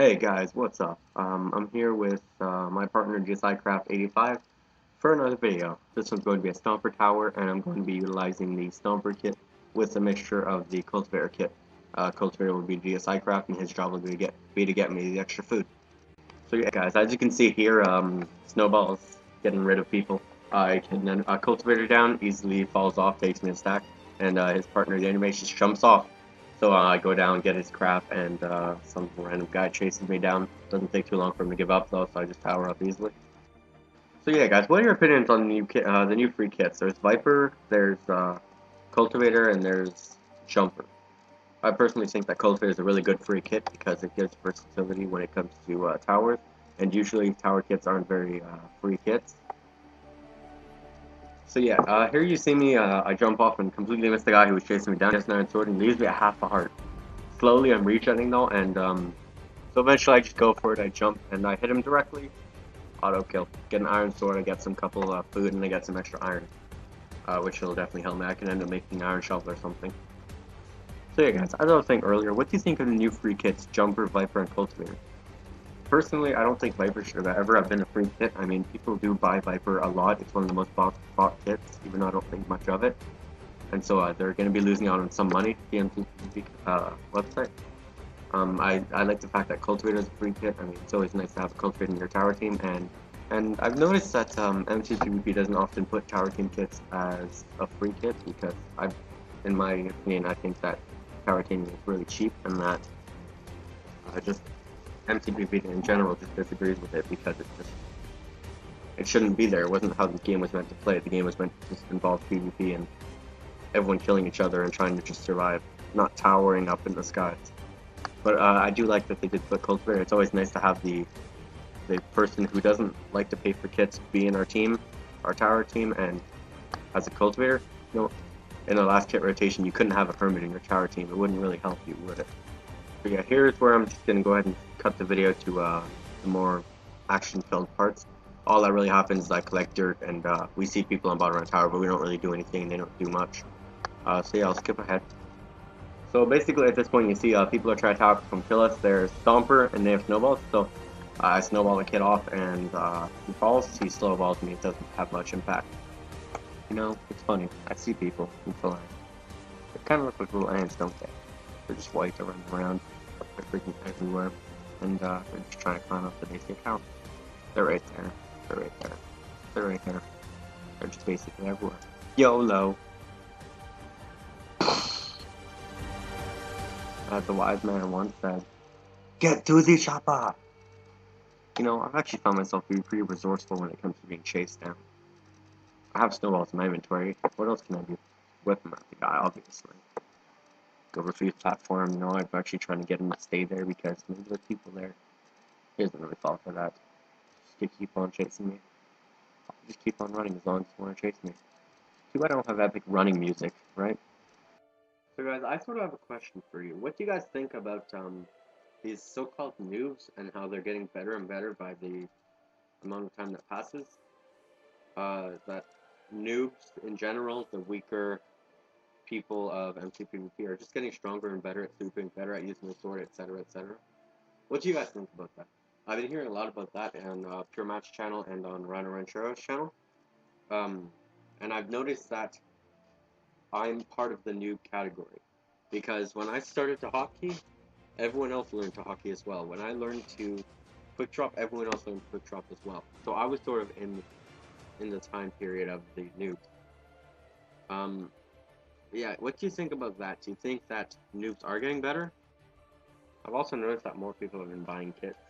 Hey guys, what's up? I'm here with my partner DSICraft85 for another video. This one's going to be a Stomper Tower, and I'm going to be utilizing the Stomper kit with a mixture of the Cultivator kit. Cultivator will be DSICraft, and his job will be to get me the extra food. So yeah, guys, as you can see here, Snowball's getting rid of people. I can then Cultivator down, easily falls off, takes me a stack, and his partner, the animation, just jumps off. So I go down, get his crap, and some random guy chases me down. Doesn't take too long for him to give up, though, so I just power up easily. So yeah, guys, what are your opinions on the new free kits? There's Viper, there's Cultivator, and there's Jumper. I personally think that Cultivator is a really good free kit because it gives versatility when it comes to towers, and usually tower kits aren't very free kits. So yeah, here you see me, I jump off and completely miss the guy who was chasing me down. Just an iron sword and leaves me at half a heart. Slowly I'm regenerating though, and so eventually I just go for it, I jump, and I hit him directly. Auto kill. Get an iron sword, I get some couple food, and I get some extra iron. Which will definitely help me. I can end up making an iron shovel or something. So yeah guys, as I was saying earlier, what do you think of the new free kits, Jumper, Viper, and Cultivator? Personally, I don't think Viper should have ever have been a free kit. I mean, people do buy Viper a lot. It's one of the most bought kits, even though I don't think much of it. And so they're going to be losing out on some money, the MTP website. I like the fact that Cultivator is a free kit. I mean, it's always nice to have a Cultivator in your tower team, and I've noticed that MTPVP doesn't often put tower team kits as a free kit because in my opinion, I think that tower team is really cheap and that just MTPV in general just disagrees with it because it shouldn't be there. It wasn't how the game was meant to play. The game was meant to just involve PvP and everyone killing each other and trying to just survive, not towering up in the skies. But I do like that they did put Cultivator. It's always nice to have the person who doesn't like to pay for kits be in our team, our tower team, and as a Cultivator. You know, in the last kit rotation, you couldn't have a Hermit in your tower team. It wouldn't really help you, would it? So yeah, here's where I'm just gonna go ahead and cut the video to the more action-filled parts. All that really happens is I collect dirt and we see people on bottom right tower, but we don't really do anything. They don't do much. So yeah, I'll skip ahead. So basically, at this point, you see people are trying to come kill us. There's Stomper and they have snowballs. So I snowball the kid off, and he falls. He slow balls me. It doesn't have much impact. You know, it's funny. I see people who fly. They kind of look like little ants, don't they? They're just white. They're running around. They're freaking everywhere, and they're just trying to climb up the basic house. They're right there. They're right there. They're right there. They're just basically everywhere. YOLO. As the wise man once said, "Get to the chopper." You know, I've actually found myself being pretty resourceful when it comes to being chased down. I have snowballs in my inventory. What else can I do? Whip them at the guy, obviously. Go refuse platform. No, I'm actually trying to get him to stay there because maybe there's people there. He doesn't really fall for that. Just keep on chasing me. Just keep on running as long as you want to chase me. Too bad I don't have epic running music, right? So guys, I sort of have a question for you. What do you guys think about these so-called noobs and how they're getting better and better by the amount of time that passes? That noobs in general, the weaker people of MCPVP, are just getting stronger and better at swooping, better at using the sword, etc., etc. What do you guys think about that? I've been hearing a lot about that on Pure Match channel and on Rhino Ranchero's channel. And I've noticed that I'm part of the noob category. Because when I started to hockey, everyone else learned to hockey as well. When I learned to quick drop, everyone else learned quick drop as well. So I was sort of in the time period of the noobs. Yeah, what do you think about that? Do you think that noobs are getting better? I've also noticed that more people have been buying kits.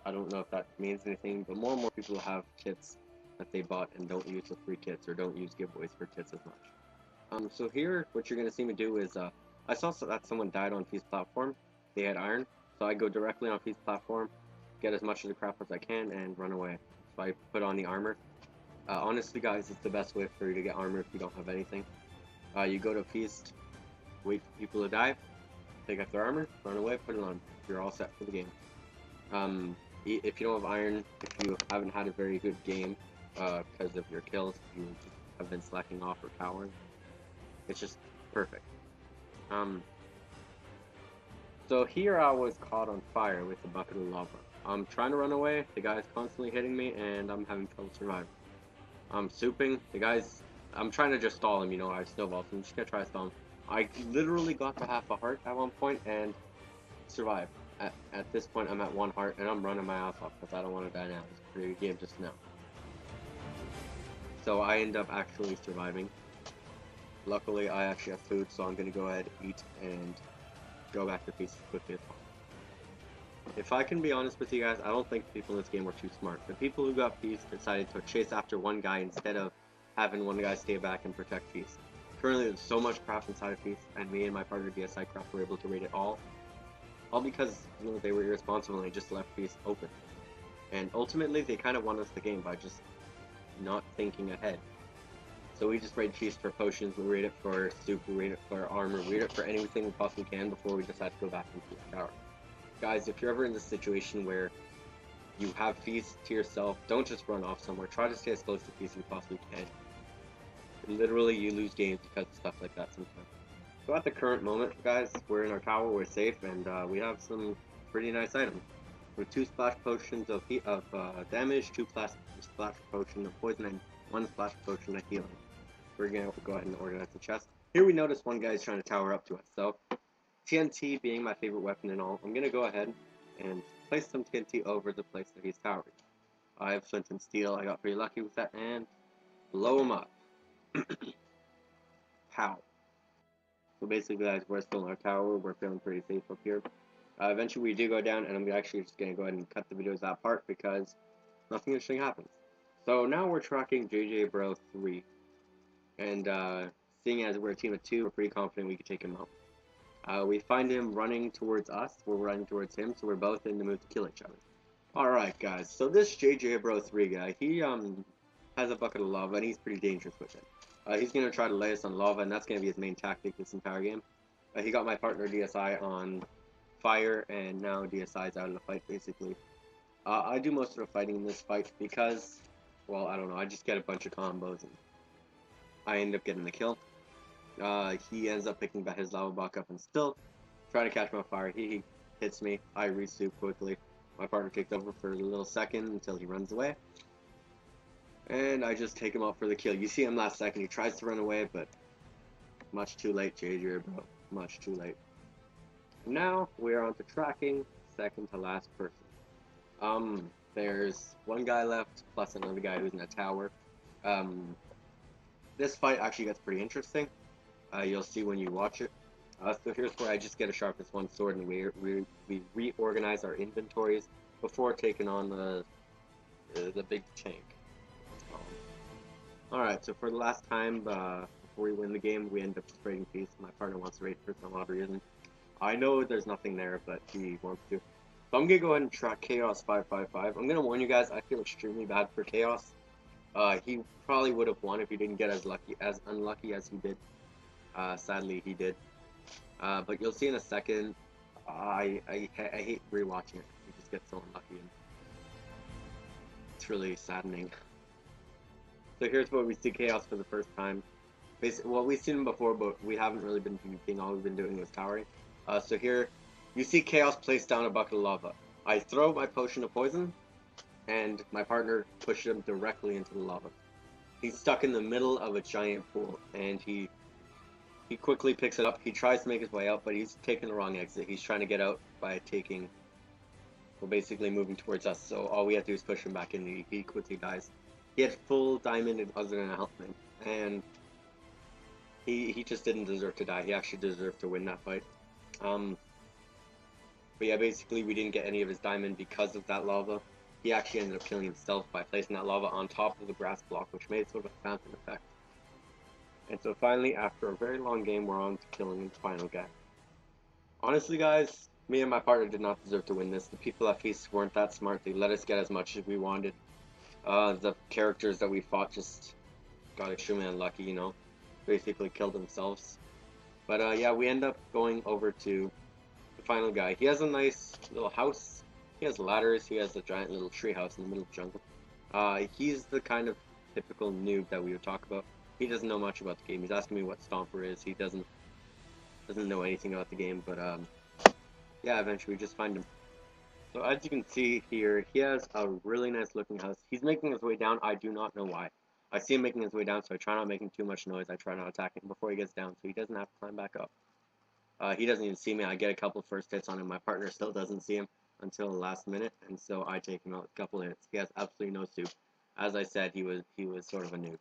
I don't know if that means anything, but more and more people have kits that they bought and don't use the free kits or don't use giveaways for kits as much. So here, what you're going to see me do is, I saw that someone died on Peace Platform. They had iron, so I go directly on Peace Platform, get as much of the crap as I can, and run away. So I put on the armor. Honestly, guys, it's the best way for you to get armor if you don't have anything. You go to Feast, wait for people to die, take out their armor, run away, put it on. You're all set for the game. If you don't have iron, if you haven't had a very good game because of your kills, you just have been slacking off or cowering, it's just perfect. So So here I was caught on fire with a bucket of lava. I'm trying to run away, the guy's constantly hitting me, and I'm having trouble surviving. I'm souping, I'm trying to just stall him, I snowball, so I'm just gonna try to stall him. I literally got to half a heart at one point, and survived. At this point, I'm at 1 heart, and I'm running my ass off, because I don't want to die now. It's a pretty good game just now. So I end up actually surviving. Luckily, I actually have food, so I'm gonna go ahead, eat, and go back to peace as quickly as possible. If I can be honest with you guys, I don't think people in this game were too smart. The people who got peace decided to chase after one guy instead of having one guy stay back and protect peace. Currently, there's so much crap inside of peace, and me and my partner DSICraft were able to raid it all because they were irresponsible and they just left peace open. And ultimately, they kind of won us the game by just not thinking ahead. So we just raid peace for potions, we raid it for soup, we raid it for armor, we raid it for anything we possibly can before we decide to go back into the tower. Guys, if you're ever in this situation where you have feast to yourself, don't just run off somewhere. Try to stay as close to peace as you possibly can. Literally, you lose games because of stuff like that sometimes. So at the current moment, guys, we're in our tower, we're safe, and we have some pretty nice items. With 2 splash potions of damage, 2 splash potions of poison, and 1 splash potion of healing. We're going to go ahead and organize the chest. Here we notice one guy is trying to tower up to us, so TNT being my favorite weapon and all, I'm going to go ahead and place some TNT over the place that he's towering. I have flint and steel, I got pretty lucky with that, and blow him up. Pow. So basically, guys, we're still in our tower, we're feeling pretty safe up here. Eventually we do go down, and I'm actually just going to go ahead and cut the videos that part because nothing interesting happens. So now we're tracking JJ Bro 3, and seeing as we're a team of 2, we're pretty confident we can take him out. We find him running towards us, we're running towards him, so we're both in the mood to kill each other. Alright guys, so this JJ Bro 3 guy, he has a bucket of lava, and he's pretty dangerous with it. He's going to try to lay us on lava, and that's going to be his main tactic this entire game. He got my partner DSI on fire, and now DSI's out of the fight, basically. I do most of the fighting in this fight because, well, I don't know, I just get a bunch of combos, and I end up getting the kill. He ends up picking back his lava block up and still trying to catch my fire. He hits me, I resup quickly. My partner takes over for a little second until he runs away. And I just take him out for the kill. You see him last second, he tries to run away, but much too late, JJ, bro. Much too late. Now, we're on to tracking second to last person. There's one guy left, plus another guy who's in a tower. This fight actually gets pretty interesting. You'll see when you watch it. So here's where I just get a sharpest one sword, and we reorganize our inventories before taking on the big tank. Alright, so for the last time, before we win the game, we end up just raiding peace. My partner wants to raid for some odd reason. I know there's nothing there, but he wants to. So I'm going to go ahead and track Chaos555. I'm going to warn you guys, I feel extremely bad for Chaos. He probably would have won if he didn't get as unlucky as he did. Sadly, he did. But you'll see in a second, I hate rewatching it. You just get so unlucky, and it's really saddening. So here's where we see Chaos for the first time. Basically, well, we've seen him before, but we haven't really been PvPing. All we've been doing was towering. So here, you see Chaos place down a bucket of lava. I throw my potion of poison, and my partner pushes him directly into the lava. He's stuck in the middle of a giant pool, and he quickly picks it up. He tries to make his way out, but he's taking the wrong exit. He's trying to get out by basically moving towards us. So all we have to do is push him back in. He quickly dies. He had full diamond and other than a helmet, and he just didn't deserve to die. He actually deserved to win that fight. But yeah, basically we didn't get any of his diamond because of that lava. He actually ended up killing himself by placing that lava on top of the grass block, which made sort of a fountain effect. And so finally, after a very long game, we're on to killing the final guy. Honestly, guys, me and my partner did not deserve to win this. The people at Feast weren't that smart. They let us get as much as we wanted. The characters that we fought just got extremely unlucky, basically killed themselves. But yeah, we end up going over to the final guy. He has a nice little house. He has ladders. He has a giant little tree house in the middle of the jungle. He's the kind of typical noob that we would talk about. He doesn't know much about the game. He's asking me what Stomper is. He doesn't know anything about the game, but yeah, eventually we just find him. So as you can see here, he has a really nice looking house. He's making his way down. I do not know why. I see him making his way down, so I try not making too much noise. I try not attacking before he gets down, so he doesn't have to climb back up. He doesn't even see me. I get a couple first hits on him. My partner still doesn't see him until the last minute, and so I take him out a couple hits. He has absolutely no soup. As I said, he was sort of a noob.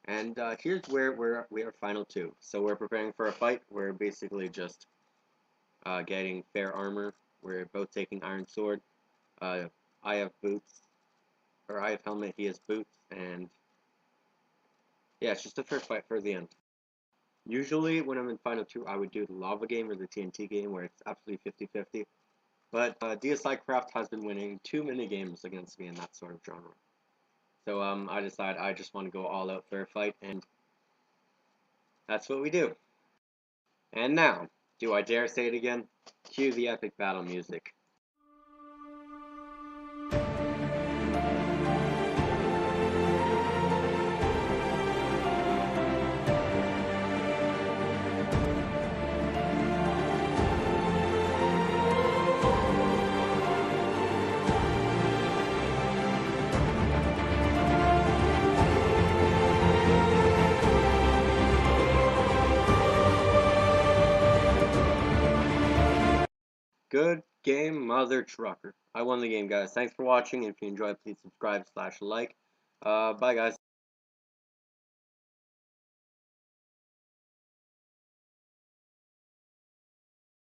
And here's where we are final two. So we're preparing for a fight. We're basically just getting fair armor. We're both taking iron sword. I have boots, or I have helmet. He has boots, and yeah, it's just a fair fight for the end. Usually, when I'm in final two, I would do the lava game or the TNT game, where it's absolutely 50-50. But DSICraft has been winning too many games against me in that sort of genre. So I decided I just want to go all out fair fight, and that's what we do. And now, do I dare say it again? Cue the epic battle music. Good game, mother trucker. I won the game, guys. Thanks for watching. If you enjoyed, please subscribe/like. Bye, guys.